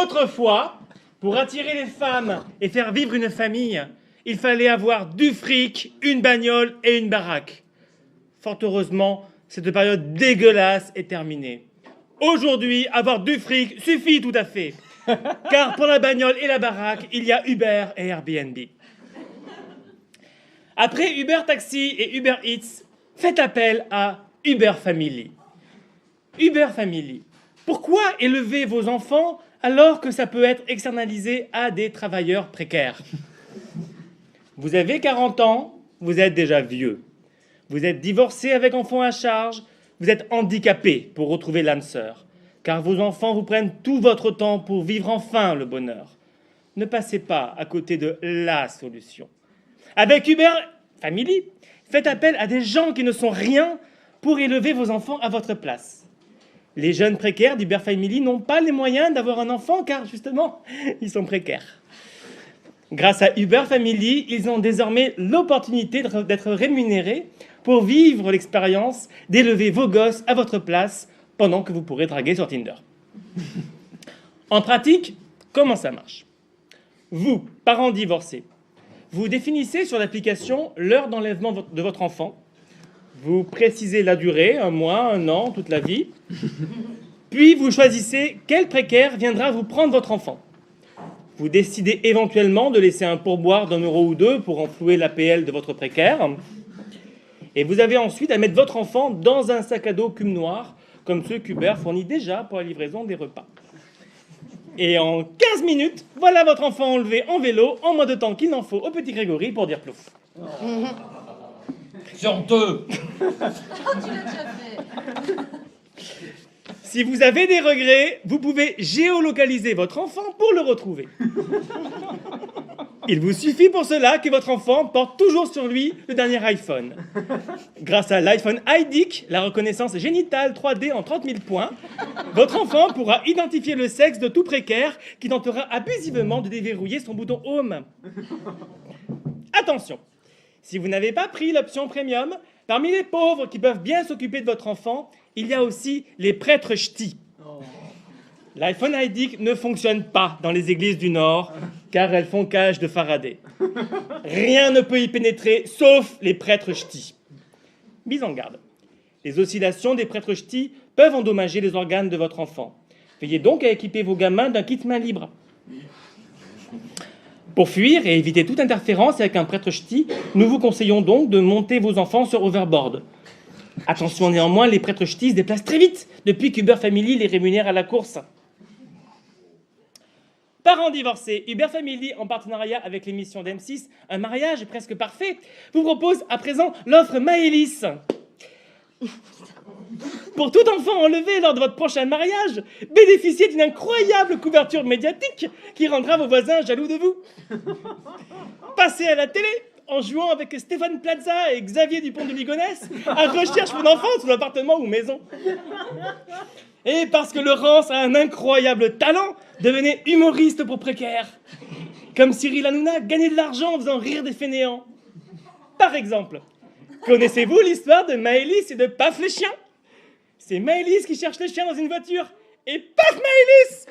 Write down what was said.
Autrefois, pour attirer les femmes et faire vivre une famille, il fallait avoir du fric, une bagnole et une baraque. Fort heureusement, cette période dégueulasse est terminée. Aujourd'hui, avoir du fric suffit tout à fait. Car pour la bagnole et la baraque, il y a Uber et Airbnb. Après Uber Taxi et Uber Eats, faites appel à Uber Family. Uber Family. Pourquoi élever vos enfants alors que ça peut être externalisé à des travailleurs précaires? Vous avez 40 ans, vous êtes déjà vieux. Vous êtes divorcé avec enfants à charge, vous êtes handicapé pour retrouver l'âme sœur, car vos enfants vous prennent tout votre temps pour vivre enfin le bonheur. Ne passez pas à côté de la solution. Avec Uber Family, faites appel à des gens qui ne sont rien pour élever vos enfants à votre place. Les jeunes précaires d'Uber Family n'ont pas les moyens d'avoir un enfant car justement, ils sont précaires. Grâce à Uber Family, ils ont désormais l'opportunité d'être rémunérés pour vivre l'expérience d'élever vos gosses à votre place pendant que vous pourrez draguer sur Tinder. En pratique, comment ça marche? Vous, parents divorcés, vous définissez sur l'application l'heure d'enlèvement de votre enfant. Vous précisez la durée, 1 mois, 1 an, toute la vie. Puis vous choisissez quel précaire viendra vous prendre votre enfant. Vous décidez éventuellement de laisser un pourboire d'1 euro ou 2 pour enflouer l'APL de votre précaire. Et vous avez ensuite à mettre votre enfant dans un sac à dos cume noir, comme ceux qu'Uber fournit déjà pour la livraison des repas. Et en 15 minutes, voilà votre enfant enlevé en vélo, en moins de temps qu'il n'en faut au petit Grégory pour dire plouf. C'est honteux. Tu l'as déjà fait. Si vous avez des regrets, vous pouvez géolocaliser votre enfant pour le retrouver. Il vous suffit pour cela que votre enfant porte toujours sur lui le dernier iPhone. Grâce à l'iPhone iDick, la reconnaissance génitale 3D en 30 000 points, votre enfant pourra identifier le sexe de tout précaire qui tentera abusivement de déverrouiller son bouton Home. Attention, si vous n'avez pas pris l'option Premium, parmi les pauvres qui peuvent bien s'occuper de votre enfant, il y a aussi les prêtres ch'tis. L'iPhone iDick ne fonctionne pas dans les églises du Nord, car elles font cage de Faraday. Rien ne peut y pénétrer, sauf les prêtres ch'tis. Mise en garde. Les oscillations des prêtres ch'tis peuvent endommager les organes de votre enfant. Veillez donc à équiper vos gamins d'un kit main libre. Pour fuir et éviter toute interférence avec un prêtre ch'ti, nous vous conseillons donc de monter vos enfants sur Overboard. Attention néanmoins, les prêtres ch'tis se déplacent très vite depuis qu'Uber Family les rémunère à la course. Parents divorcés, Uber Family, en partenariat avec l'émission d'M6, Un mariage presque parfait, vous propose à présent l'offre Maëlys. Pour tout enfant enlevé lors de votre prochain mariage, bénéficiez d'une incroyable couverture médiatique qui rendra vos voisins jaloux de vous. Passez à la télé en jouant avec Stéphane Plaza et Xavier Dupont de Ligonnès à Recherche mon enfant sous appartement ou maison. Et parce que Laurence a un incroyable talent, devenez humoriste pour précaires. Comme Cyril Hanouna, gagnez de l'argent en faisant rire des fainéants. Par exemple, connaissez-vous l'histoire de Maëlys et de Paf le chien? C'est Maëlys qui cherche le chien dans une voiture. Et paf Maëlys!